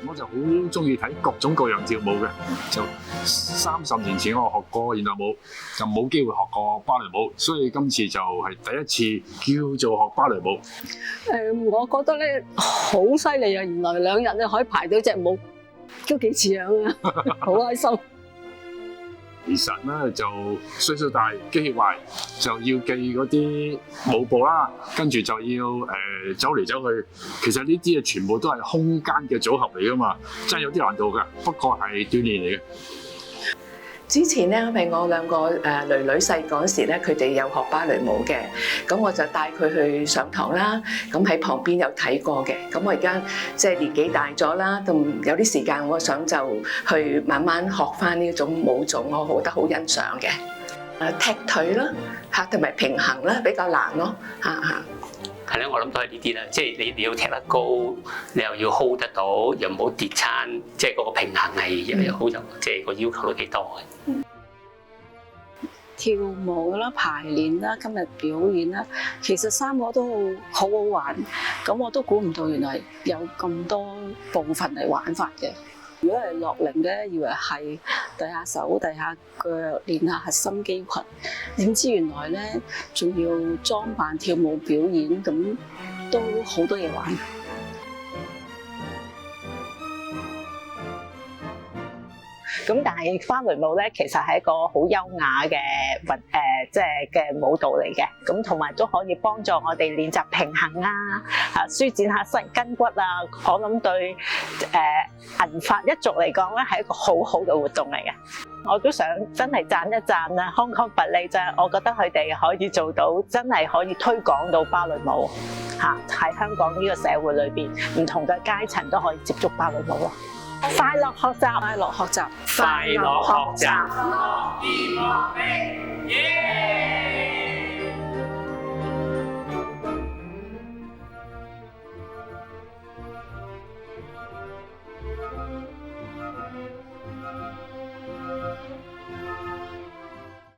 我就好中意睇各種各樣跳舞嘅。就30年前我學過現代舞，就冇機會學過芭蕾舞，所以今次就係第一次叫做學芭蕾舞。我覺得咧好犀利啊！原來2日咧可以排到隻舞，都幾似樣啊，好開心。其實咧就歲數大，機器壞，就要記嗰啲舞步啦，跟住就要走嚟走去。其實呢啲全部都係空間嘅組合嚟噶嘛，真係有啲難度㗎。不過係鍛鍊嚟嘅。之前咧，因為我2個囡囡細嗰時咧，佢哋有學芭蕾舞嘅，咁我就帶佢去上堂啦。咁喺旁邊有睇過嘅。咁我而家即係年紀大咗啦，咁有啲時間，我想就去慢慢學翻呢種舞種，我覺得好欣賞嘅。踢腿啦，嚇同埋平衡啦，比較難咯，嚇。係咧，我諗都係呢啲啦，即係你要踢得高，你又要 hold 得到，又唔好跌親，即係嗰個平衡係又好，即係個要求都幾多嘅。跳舞啦、排練啦、今日表演啦，其實3個都好好玩。咁我都估唔到原來有咁多部分嚟玩法嘅。如果係落齡嘅，以為係遞下手、遞下腳，練下核心肌群，點知原來咧仲要裝扮跳舞表演，咁都好多嘢玩。咁但係芭蕾舞咧，其實係一個好優雅嘅即係嘅舞蹈嚟嘅。咁同埋都可以幫助我哋練習平衡啊，舒展下筋骨啊。我諗對銀髮一族嚟講咧，係一個好好嘅活動嚟嘅。我都想真係讚一讚啊 Hong Kong 拔萃，就係我覺得佢哋可以做到，真係可以推廣到芭蕾舞喺香港呢個社會裏邊，唔同嘅階層都可以接觸芭蕾舞咯。快樂學習，快樂學習，快樂學習。樂